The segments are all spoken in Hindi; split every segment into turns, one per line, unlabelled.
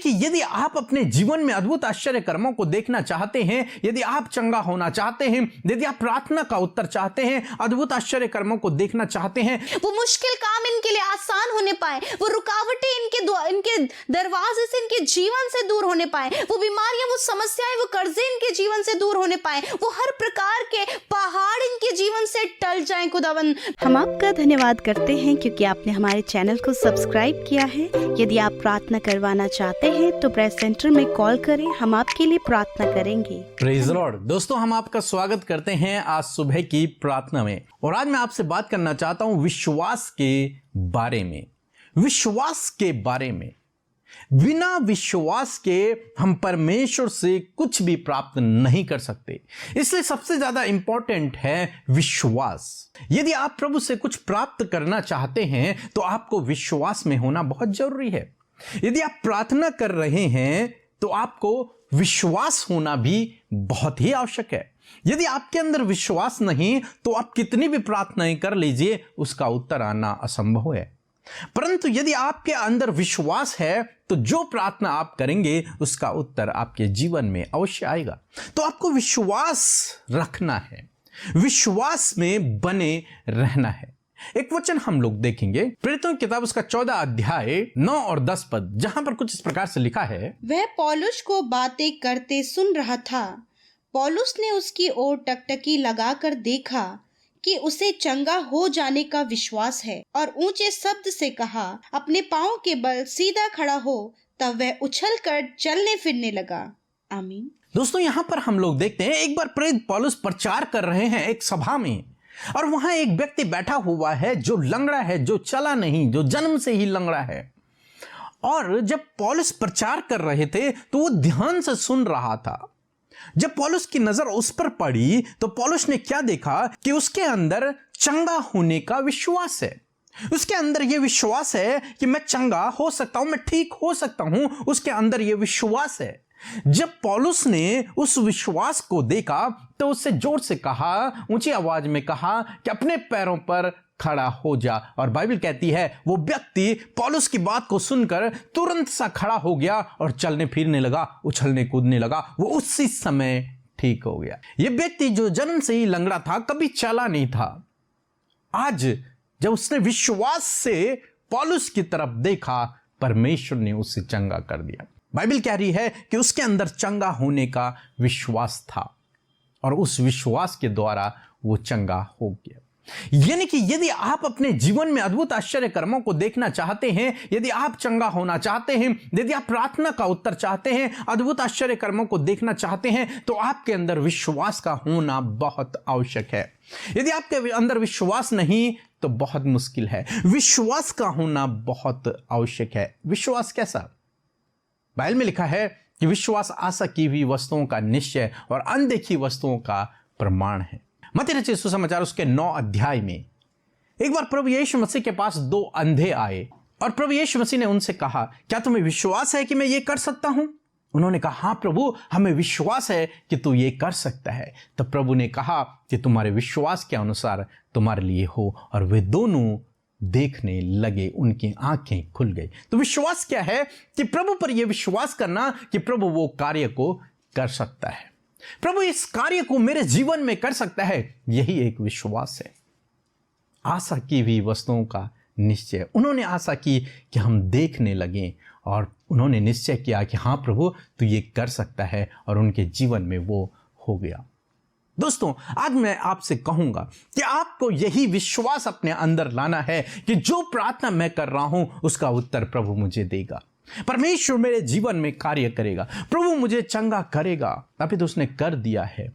कि यदि आप अपने जीवन में अद्भुत आश्चर्य कर्मों को देखना चाहते हैं, यदि आप चंगा होना चाहते हैं, यदि आप प्रार्थना का उत्तर चाहते हैं, अद्भुत आश्चर्य कर्मों को देखना चाहते हैं,
वो मुश्किल काम इनके लिए आसान होने पाए, वो रुकावटें इनके दरवाजे से इनके जीवन से दूर होने पाए, वो बीमारियां, वो समस्याएं, वो कर्जे इनके जीवन से दूर होने पाए, वो हर प्रकार के पहाड़ इनके जीवन से टल जाएं। खुदावन,
हम आपका धन्यवाद करते हैं क्योंकि आपने हमारे चैनल को सब्सक्राइब किया है। यदि आप प्रार्थना करवाना चाहते हैं तो प्रेस सेंटर में कॉल करें, हम आपके लिए प्रार्थना करेंगे।
Praise the Lord. दोस्तों, हम आपका स्वागत करते हैं आज सुबह की प्रार्थना में, और आज मैं आपसे बात करना चाहता हूं विश्वास के बारे में। विश्वास के बारे में, बिना विश्वास के हम परमेश्वर से कुछ भी प्राप्त नहीं कर सकते, इसलिए सबसे ज्यादा इंपॉर्टेंट है विश्वास। यदि आप प्रभु से कुछ प्राप्त करना चाहते हैं तो आपको विश्वास में होना बहुत जरूरी है। यदि आप प्रार्थना कर रहे हैं तो आपको विश्वास होना भी बहुत ही आवश्यक है। यदि आपके अंदर विश्वास नहीं तो आप कितनी भी प्रार्थनाएं कर लीजिए, उसका उत्तर आना असंभव है। परंतु यदि आपके अंदर विश्वास है तो जो प्रार्थना आप करेंगे उसका उत्तर आपके जीवन में अवश्य आएगा। तो आपको विश्वास रखना है, विश्वास में बने रहना है। एक वचन हम लोग देखेंगे, प्रेरितों की किताब उसका 14 अध्याय 9 और 10 पद, जहां पर कुछ इस प्रकार से लिखा है।
वह पौलुस को बातें करते सुन रहा था। पौलुस ने उसकी ओर टकटकी लगाकर देखा कि उसे चंगा हो जाने का विश्वास है, और ऊंचे शब्द से कहा, अपने पांव के बल सीधा खड़ा हो। तब वह उछलकर चलने फिरने लगा। आमीन।
दोस्तों, यहां पर हम लोग देखते हैं, एक बार प्रेरित पौलुस प्रचार कर रहे हैं एक सभा में, और वहां एक व्यक्ति बैठा हुआ है जो लंगड़ा है, जो चला नहीं, जो जन्म से ही लंगड़ा है। और जब पौलुस प्रचार कर रहे थे तो वो ध्यान से सुन रहा था। जब पौलुस की नजर उस पर पड़ी तो पौलुस ने क्या देखा कि उसके अंदर चंगा होने का विश्वास है। उसके अंदर यह विश्वास है कि मैं चंगा हो सकता हूं, मैं ठीक हो सकता हूं। उसके अंदर यह विश्वास है। जब पौलुस ने उस विश्वास को देखा तो उससे जोर से कहा, ऊंची आवाज में कहा कि अपने पैरों पर खड़ा हो जा। और बाइबल कहती है वो व्यक्ति पौलुस की बात को सुनकर तुरंत सा खड़ा हो गया और चलने फिरने लगा, उछलने कूदने लगा। वो उसी समय ठीक हो गया। ये व्यक्ति जो जन्म से ही लंगड़ा था, कभी चला नहीं था, आज जब उसने विश्वास से पौलुस की तरफ देखा, परमेश्वर ने उसे चंगा कर दिया। बाइबल कह रही है कि उसके अंदर चंगा होने का विश्वास था, और उस विश्वास के द्वारा वो चंगा हो गया। यानी कि यदि आप अपने जीवन में अद्भुत आश्चर्य कर्मों को देखना चाहते हैं, यदि आप चंगा होना चाहते हैं, यदि आप प्रार्थना का उत्तर चाहते हैं, अद्भुत आश्चर्य कर्मों को देखना चाहते हैं, तो आपके अंदर विश्वास का होना बहुत आवश्यक है। यदि आपके अंदर विश्वास नहीं तो बहुत मुश्किल है। विश्वास का होना बहुत आवश्यक है। विश्वास कैसा? बाइबल में लिखा है कि विश्वास आशा की हुई वस्तुओं का निश्चय और अनदेखी वस्तुओं का प्रमाण है। मत्ती रचित सुसमाचार उसके 9 अध्याय में एक बार प्रभु यीशु मसीह के पास 2 अंधे आए, और प्रभु यीशु मसीह ने उनसे कहा, क्या तुम्हें विश्वास है कि मैं ये कर सकता हूं? उन्होंने कहा, हाँ प्रभु, हमें विश्वास है कि तू ये कर सकता है। तब प्रभु ने कहा कि तुम्हारे विश्वास के अनुसार तुम्हारे लिए हो। और वे दोनों देखने लगे, उनकी आंखें खुल गई। तो विश्वास क्या है? कि प्रभु पर यह विश्वास करना कि प्रभु वो कार्य को कर सकता है, प्रभु इस कार्य को मेरे जीवन में कर सकता है। यही एक विश्वास है। आशा की हुई वस्तुओं का निश्चय। उन्होंने आशा की कि हम देखने लगे, और उन्होंने निश्चय किया कि हाँ प्रभु तू ये कर सकता है, और उनके जीवन में वो हो गया। दोस्तों, आज मैं आपसे कहूंगा कि आपको यही विश्वास अपने अंदर लाना है कि जो प्रार्थना मैं कर रहा हूं उसका उत्तर प्रभु मुझे देगा। परमेश्वर मेरे जीवन में कार्य करेगा, प्रभु मुझे चंगा करेगा। अभी तो उसने कर दिया है।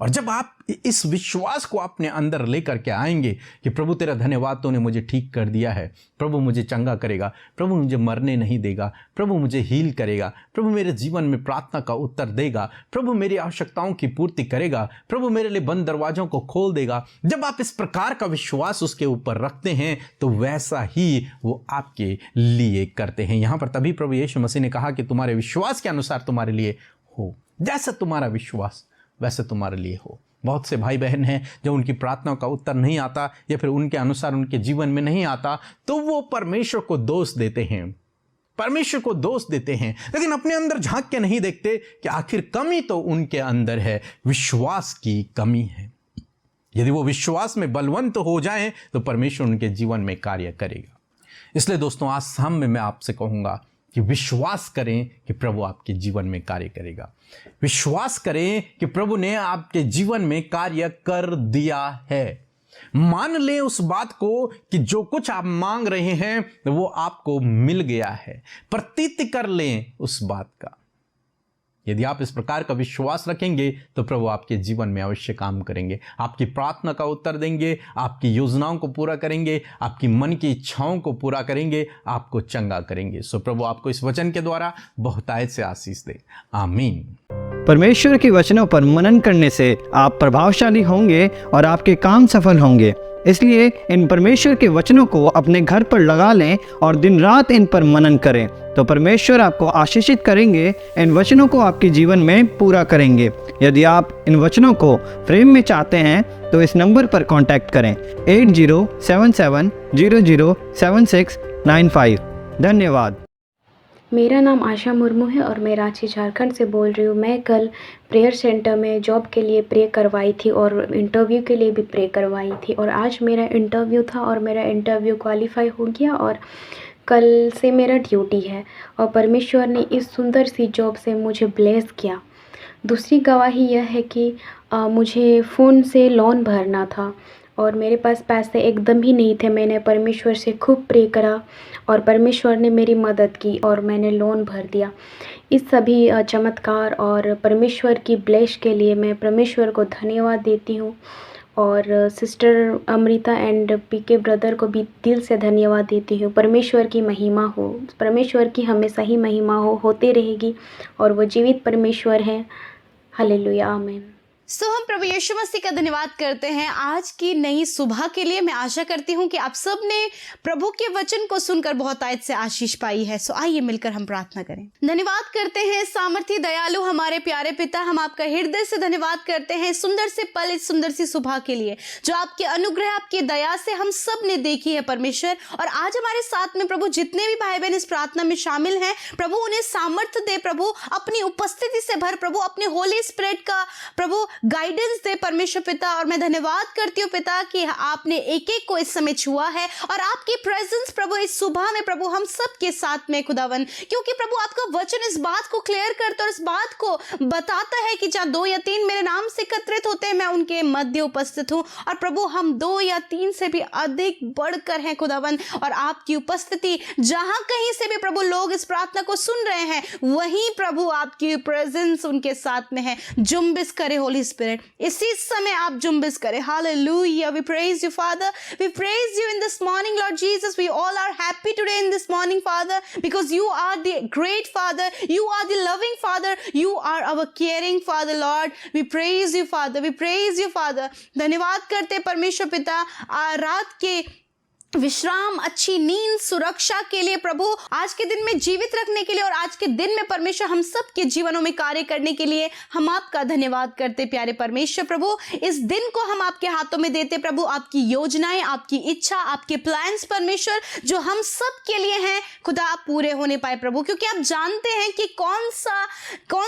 और जब आप इस विश्वास को अपने अंदर लेकर के आएंगे कि प्रभु तेरा धन्यवाद, तूने मुझे ठीक कर दिया है, प्रभु मुझे चंगा करेगा, प्रभु मुझे मरने नहीं देगा, प्रभु मुझे हील करेगा, प्रभु मेरे जीवन में प्रार्थना का उत्तर देगा, प्रभु मेरी आवश्यकताओं की पूर्ति करेगा, प्रभु मेरे लिए बंद दरवाजों को खोल देगा। जब आप इस प्रकार का विश्वास उसके ऊपर रखते हैं तो वैसा ही वो आपके लिए करते हैं। यहां पर तभी प्रभु यीशु मसीह ने कहा कि तुम्हारे विश्वास के अनुसार तुम्हारे लिए हो, जैसा तुम्हारा विश्वास वैसे तुम्हारे लिए हो। बहुत से भाई बहन हैं जो उनकी प्रार्थनाओं का उत्तर नहीं आता, या फिर उनके अनुसार उनके जीवन में नहीं आता, तो वो परमेश्वर को दोष देते हैं। परमेश्वर को दोष देते हैं, लेकिन अपने अंदर झांक के नहीं देखते कि आखिर कमी तो उनके अंदर है, विश्वास की कमी है। यदि वो विश्वास में बलवंत हो जाएं तो परमेश्वर उनके जीवन में कार्य करेगा। इसलिए दोस्तों, आज शाम में मैं आपसे कहूँगा कि विश्वास करें कि प्रभु आपके जीवन में कार्य करेगा। विश्वास करें कि प्रभु ने आपके जीवन में कार्य कर दिया है। मान लें उस बात को कि जो कुछ आप मांग रहे हैं वो आपको मिल गया है। प्रतीति कर लें उस बात का। यदि आप इस प्रकार का विश्वास रखेंगे तो प्रभु आपके जीवन में अवश्य काम करेंगे, आपकी प्रार्थना का उत्तर देंगे, आपकी योजनाओं को पूरा करेंगे, आपकी मन की इच्छाओं को पूरा करेंगे, आपको चंगा करेंगे। सो प्रभु आपको इस वचन के द्वारा बहुतायत से आशीष दे। आमीन।
परमेश्वर के वचनों पर मनन करने से आप प्रभावशाली होंगे और आपके काम सफल होंगे। इसलिए इन परमेश्वर के वचनों को अपने घर पर लगा लें और दिन रात इन पर मनन करें, तो परमेश्वर आपको आशीषित करेंगे, इन वचनों को आपके जीवन में पूरा करेंगे। यदि आप इन वचनों को फ्रेम में चाहते हैं तो इस नंबर पर कांटेक्ट करें 8077007695। धन्यवाद।
मेरा नाम आशा मुर्मू है और मैं रांची झारखंड से बोल रही हूँ। मैं कल प्रेयर सेंटर में जॉब के लिए प्रे करवाई थी और इंटरव्यू के लिए भी प्रे करवाई थी, और आज मेरा इंटरव्यू था और मेरा इंटरव्यू क्वालिफाई हो गया और कल से मेरा ड्यूटी है और परमेश्वर ने इस सुंदर सी जॉब से मुझे ब्लेस किया। दूसरी गवाही यह है कि मुझे फ़ोन से लोन भरना था और मेरे पास पैसे एकदम ही नहीं थे। मैंने परमेश्वर से खूब प्रे करा और परमेश्वर ने मेरी मदद की और मैंने लोन भर दिया। इस सभी चमत्कार और परमेश्वर की ब्लेस के लिए मैं परमेश्वर को धन्यवाद देती हूँ और sister Amrita and PK brother को भी दिल से धन्यवाद देती हूँ। परमेश्वर की महिमा हो, परमेश्वर की हमेशा ही महिमा होती रहेगी और वो जीवित परमेश्वर हैं। हालेलुया, आमीन।
सो हम प्रभु यीशु मसीह का धन्यवाद करते हैं आज की नई सुबह के लिए। मैं आशा करती हूँ कि आप सब ने प्रभु के वचन को सुनकर बहुत आयत से आशीष पाई है। सो आइए मिलकर हम प्रार्थना करें। धन्यवाद करते हैं सामर्थी दयालु हमारे प्यारे पिता, हम आपका हृदय से धन्यवाद करते हैं सुंदर से पल, इस सुंदर सी सुबह के लिए जो आपके अनुग्रह, आपकी दया से हम सब ने देखी है परमेश्वर। और आज हमारे साथ में प्रभु जितने भी भाई बहन इस प्रार्थना में शामिल हैं, प्रभु उन्हें सामर्थ्य दे, प्रभु अपनी उपस्थिति से भर, प्रभु अपने होली स्पिरिट का प्रभु गाइडेंस दे परमेश्वर पिता। और मैं धन्यवाद करती हूँ पिता कि आपने एक एक को इस समय छुआ है और आपकी प्रेजेंस प्रभु इस सुबह में प्रभु हम सब के साथ में खुदावन, क्योंकि प्रभु आपका वचन इस बात को क्लियर करता और इस बात को बताता है कि जहाँ 2 या 3 मेरे नाम से एकत्रित होते हैं मैं उनके मध्य उपस्थित हूँ। और प्रभु हम 2 या 3 से भी अधिक बढ़कर हैं खुदावन, और आपकी उपस्थिति जहाँ कहीं से भी प्रभु लोग इस प्रार्थना को सुन रहे हैं वहीं प्रभु आपकी प्रेजेंस उनके साथ में है। जुम्बिस करे होली स्पिरिट, इसी समय आप जुम्बिस करें। Hallelujah, we praise you father, we praise you in this morning lord Jesus. We all are happy today in this morning father, because you are the great father, you are the loving father, you are our caring father lord. We praise you father, we praise you father. धन्यवाद करते परमेश्वर पिता रात के विश्राम, अच्छी नींद, सुरक्षा के लिए प्रभु, आज के दिन में जीवित रखने के लिए और आज के दिन में परमेश्वर हम सब के जीवनों में कार्य करने के लिए हम आपका धन्यवाद करते प्यारे परमेश्वर। प्रभु इस दिन को हम आपके हाथों में देते प्रभु, आपकी योजनाएं, आपकी इच्छा, आपके प्लान्स परमेश्वर जो हम सब के लिए हैं खुदा आप पूरे होने पाए प्रभु, क्योंकि आप जानते हैं कि कौन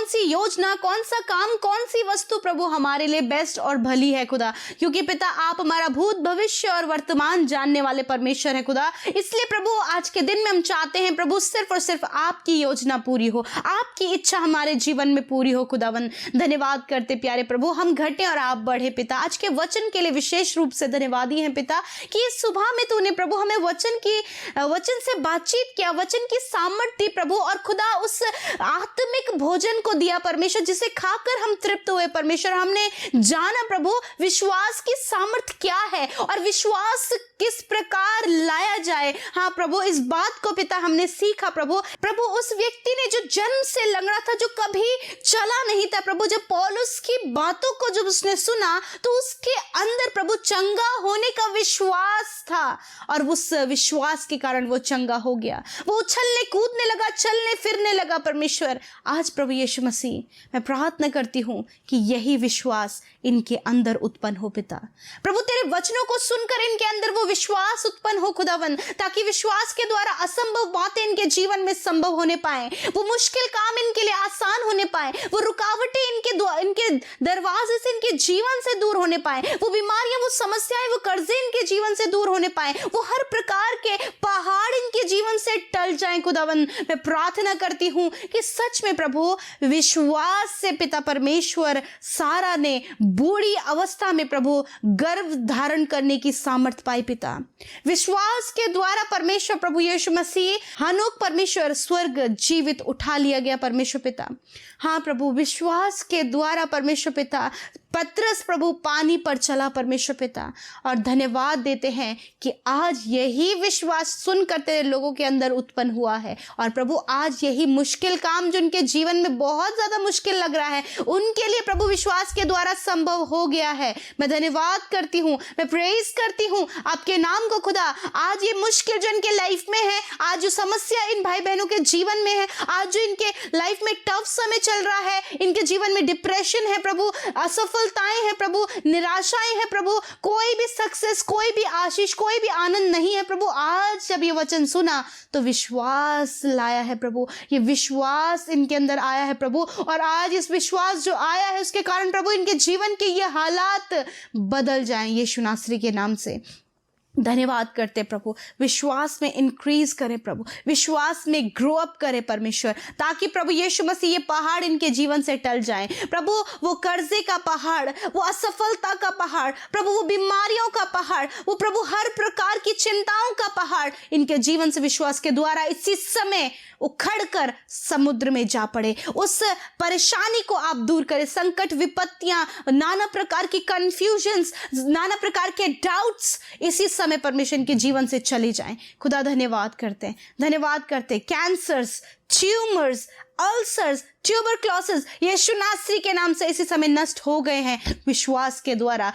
सी योजना, कौन सा काम, कौन सी वस्तु प्रभु हमारे लिए बेस्ट और भली है खुदा, क्योंकि पिता आप हमारा भूत, भविष्य और वर्तमान जानने वाले परमेश्वर है खुदा। इसलिए प्रभु आज के दिन में हम चाहते हैं प्रभु सिर्फ और सिर्फ आपकी योजना पूरी हो, आपकी इच्छा हमारे जीवन में पूरी हो खुदावन। धन्यवाद करते प्यारे प्रभु, हम घटे और आप बढ़े पिता। आज के वचन के लिए विशेष रूप से धन्यवादी हैं पिता कि इस सुबह में तूने प्रभु हमें वचन से बातचीत किया, वचन की सामर्थ्य दी प्रभु, और खुदा उस आत्मिक भोजन को दिया परमेश्वर जिसे खाकर हम तृप्त हुए परमेश्वर। हमने जाना प्रभु विश्वास की सामर्थ्य क्या है और विश्वास किस प्रकार लाया जाए। हाँ प्रभु, इस बात को पिता हमने सीखा प्रभु। प्रभु उस व्यक्ति ने जो जन्म से लंगड़ा था, जो कभी चला नहीं था प्रभु, जब पौलुस की बातों को जब उसने सुना तो उसके अंदर प्रभु चंगा होने का विश्वास था और उस विश्वास के कारण वो चंगा हो गया। वो उछलने कूदने लगा, चलने फिरने लगा परमेश्वर। आज प्रभु यीशु मसीह मैं प्रार्थना करती हूँ कि यही विश्वास इनके अंदर उत्पन्न हो पिता। प्रभु तेरे वचनों को सुनकर इनके अंदर वो विश्वास उत्पन्न हो खुदावन, ताकि विश्वास के द्वारा असंभव बातें इनके जीवन में संभव होने पाए, वो मुश्किल काम इनके लिए आसान होने पाए, वो रुकावटें इनके दरवाजे से इनके जीवन से दूर होने पाए, वो बीमारियां, वो समस्याएं, वो कर्जे इनके जीवन से दूर होने पाए, वो हर प्रकार के पहाड़ इनके जीवन से टल जाएं खुदावन। मैं प्रार्थना करती हूं कि सच में प्रभु विश्वास से पिता परमेश्वर सारा ने बूढ़ी अवस्था में प्रभु गर्भ धारण करने की सामर्थ पाई पिता। विश्वास के द्वारा परमेश्वर प्रभु यीशु मसीह हनोक परमेश्वर स्वर्ग जीवित उठा लिया गया परमेश्वर पिता। हाँ प्रभु, विश्वास के द्वारा परमेश्वर पिता पतरस प्रभु पानी पर चला परमेश्वर पिता। और धन्यवाद देते हैं कि आज यही विश्वास सुनकर तेरे लोगों के अंदर उत्पन्न हुआ है। और प्रभु आज यही मुश्किल काम जो उनके जीवन में बहुत ज्यादा मुश्किल लग रहा है, उनके लिए प्रभु विश्वास के द्वारा संभव हो गया है। मैं धन्यवाद करती हूँ, मैं प्रेज करती हूँ आपके नाम को खुदा। आज ये मुश्किल जो इनके लाइफ में है, आज जो समस्या इन भाई बहनों के जीवन में है, आज जो इनके लाइफ में टफ समय चल रहा है, इनके जीवन में डिप्रेशन है प्रभु, असफलताएं हैं प्रभु, निराशाएं हैं प्रभु, कोई भी सक्सेस, कोई भी आशीष, कोई भी आनंद नहीं है प्रभु। आज जब ये वचन सुना तो विश्वास लाया है प्रभु, ये विश्वास इनके अंदर आया है प्रभु। और आज इस विश्वास जो आया है उसके कारण प्रभु इनके जीवन के ये हालात बदल जाएं यीशु नासरी के नाम से। धन्यवाद करते प्रभु, विश्वास में इंक्रीज करें प्रभु, विश्वास में ग्रो अप करें परमेश्वर, ताकि प्रभु यीशु मसीह ये पहाड़ इनके जीवन से टल जाएं प्रभु। वो कर्जे का पहाड़, वो असफलता का पहाड़ प्रभु, वो बीमारियों का पहाड़, वो प्रभु हर प्रकार की चिंताओं का पहाड़ इनके जीवन से विश्वास के द्वारा इसी समय उखड़ कर समुद्र में जा पड़े। उस परेशानी को आप दूर करें, संकट, विपत्तियां, नाना प्रकार की कंफ्यूजन्स, नाना प्रकार के डाउट्स इसी समय परमेश्वर के जीवन से चले जाएं खुदा। धन्यवाद करते हैं, धन्यवाद करते। कैंसर्स, ट्यूमर्स, अल्सर्स, ट्यूबरक्लोसिस यीशु नासरी के नाम से इसी समय नष्ट हो गए हैं विश्वास के द्वारा।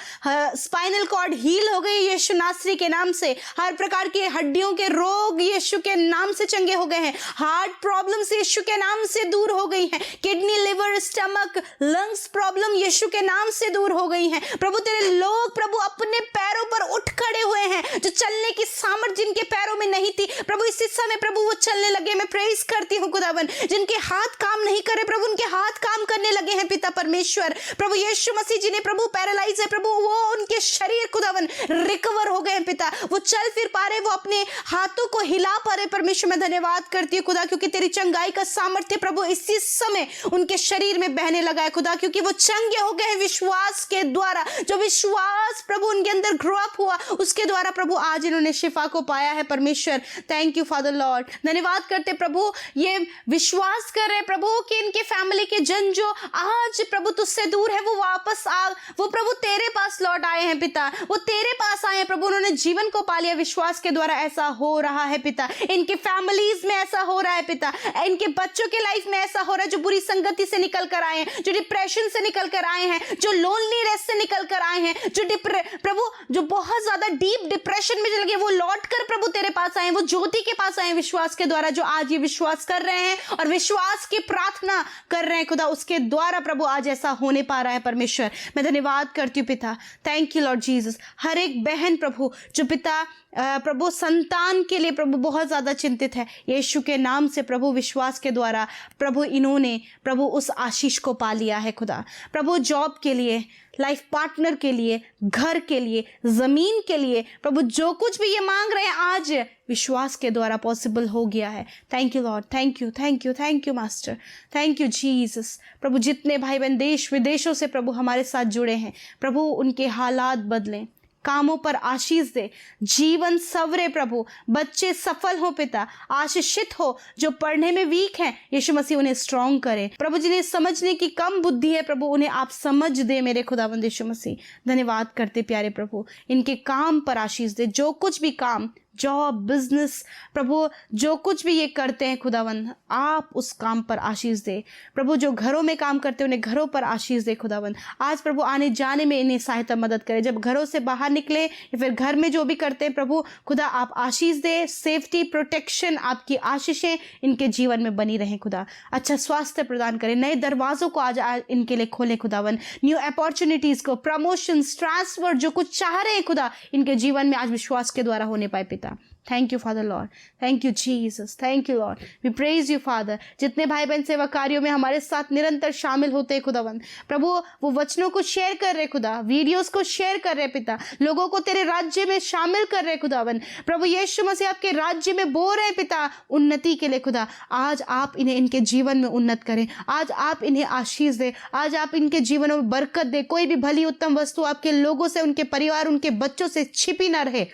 स्पाइनल कॉर्ड हील हो गई यीशु नासरी के नाम से। हर प्रकार के हड्डियों के रोग यीशु के नाम से चंगे हो गए हैं। हार्ट प्रॉब्लम्स यीशु के नाम से दूर हो गई हैं। Kidney, liver, stomach, lungs problem यीशु के नाम से दूर हो गई हैं प्रभु। तेरे लोग प्रभु अपने पैरों पर उठ खड़े हुए हैं, जो चलने की सामर्थ्य जिनके पैरों में नहीं थी प्रभु इसी समय प्रभु वो चलने लगे। मैं प्रेज करती हूँ खुदावन। जिनके हाथ काम नहीं करे प्रभु, उनके हाथ काम करने लगे हैं पिता परमेश्वर। प्रभु यीशु मसीह जिन्हें प्रभु पैरालाइज है प्रभु, वो उनके शरीर खुदावन रिकवर हो गए हैं पिता। वो चल फिर पा रहे, वो अपने हाथों को हिला पा रहे परमेश्वर। मैं धन्यवाद करती हूँ खुदा, क्योंकि तेरी चंगाई का सामर्थ्य प्रभु इसी समय उनके शरीर में बहने लगा है खुदा, क्योंकि वो चंगे हो गए हैं विश्वास के द्वारा। जो विश्वास प्रभु उनके अंदर ग्रो अप हुआ उसके द्वारा प्रभु आज इन्होंने शिफा को पाया है परमेश्वर। Thank you father Lord. धन्यवाद करते प्रभु, ये विश्वास कर रहे प्रभु कि इनके फैमिली के जन जो आज प्रभु तुझसे दूर है वो वापस आ, वो प्रभु तेरे पास लौट आए हैं पिता। वो तेरे पास आए हैं प्रभु, उन्होंने जीवन को पा लिया विश्वास के द्वारा। ऐसा हो रहा है पिता, इनके फैमिलीज में ऐसा हो रहा है पिता, इनके बच्चों के लाइफ में ऐसा हो रहा है जो बुरी संगति से निकल कर आए हैं, जो डिप्रेशन से निकल कर आए हैं, जो लोनलीनेस से निकल कर आए हैं, जो प्रभु जो बहुत ज्यादा डीप डिप्रेशन में चल गए, वो लौट कर प्रभु तेरे पास आए, वो ज्योति के पास आए विश्वास के द्वारा। जो आज ये विश्वास कर रहे हैं और विश्वास की प्रार्थना कर रहे हैं खुदा, उसके द्वारा प्रभु आज ऐसा होने पा रहा है परमेश्वर। मैं धन्यवाद करती हूँ पिता। Thank you Lord Jesus. हर एक बहन प्रभु जो पिता प्रभु संतान के लिए प्रभु बहुत ज़्यादा चिंतित है, यीशु के नाम से प्रभु विश्वास के द्वारा प्रभु इन्होंने प्रभु उस आशीष को पा लिया है खुदा। प्रभु जॉब के लिए, लाइफ पार्टनर के लिए, घर के लिए, ज़मीन के लिए प्रभु जो कुछ भी ये मांग रहे हैं आज विश्वास के द्वारा पॉसिबल हो गया है। Thank you Lord, thank you, thank you, thank you master, thank you Jesus. प्रभु जितने भाई बहन देश विदेशों से प्रभु हमारे साथ जुड़े हैं प्रभु, उनके हालात बदलें, कामों पर आशीष दे, जीवन सवरे प्रभु, बच्चे सफल हो पिता, आशीषित हो। जो पढ़ने में वीक हैं यीशु मसीह उन्हें स्ट्रॉन्ग करे प्रभु। जिन्हें समझने की कम बुद्धि है प्रभु, उन्हें आप समझ दे मेरे खुदावंद यीशु मसीह। धन्यवाद करते प्यारे प्रभु, इनके काम पर आशीष दे। जो कुछ भी काम जॉब, बिजनेस, प्रभु जो कुछ भी ये करते हैं खुदावंद, आप उस काम पर आशीष दे। प्रभु जो घरों में काम करते हैं उन्हें घरों पर आशीष दे खुदावंद। आज प्रभु आने जाने में इन्हें सहायता मदद करे, जब घरों से बाहर निकले या फिर घर में जो भी करते हैं प्रभु खुदा आप आशीष दे, सेफ्टी, प्रोटेक्शन, आपकी आशीषें इनके जीवन में बनी रहें खुदा। अच्छा स्वास्थ्य प्रदान करें, नए दरवाजों को आज इनके लिए खोले खुदावन, न्यू अपॉर्चुनिटीज को, प्रमोशन, ट्रांसफर, जो कुछ चाह रहे हैं खुदा इनके जीवन में आज विश्वास के द्वारा होने पाए पिता। Thank you father lord, thank you Jesus, thank you lord, we praise you father. जितने भाई बहन सेवा कार्यों में हमारे साथ निरंतर शामिल होते हैं खुदावंद, प्रभु वो वचनों को शेयर कर रहे खुदा, वीडियोस को शेयर कर रहे पिता, लोगों को तेरे राज्य में शामिल कर रहे खुदावंद। प्रभु यीशु मसीह आपके राज्य में बो रहे पिता उन्नति के लिए खुदा। आज आप इन्हें इनके जीवन में उन्नत करें, आज आप इन्हें आशीष दे, आज आप इनके जीवनों में बरकत दे। कोई भी भली उत्तम वस्तु आपके लोगों से, उनके परिवार, उनके बच्चों से छिपी ना रहे,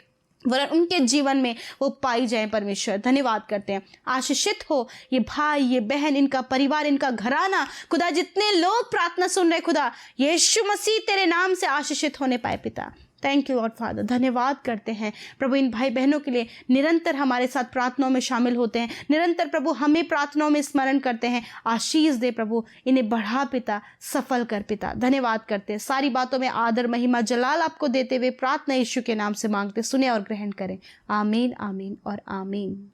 वरन उनके जीवन में वो पाई जाए। परमेश्वर धन्यवाद करते हैं, आशीषित हो ये भाई, ये बहन, इनका परिवार, इनका घराना खुदा। जितने लोग प्रार्थना सुन रहे खुदा, यीशु मसीह तेरे नाम से आशीषित होने पाए पिता। थैंक यू लॉर्ड फादर, धन्यवाद करते हैं प्रभु इन भाई बहनों के लिए निरंतर हमारे साथ प्रार्थनाओं में शामिल होते हैं, निरंतर प्रभु हमें प्रार्थनाओं में स्मरण करते हैं। आशीष दे प्रभु, इन्हें बढ़ा पिता, सफल कर पिता। धन्यवाद करते हैं, सारी बातों में आदर, महिमा, जलाल आपको देते हुए प्रार्थना यीशु के नाम से मांगते, सुने और ग्रहण करें। आमीन, आमीन और आमीन।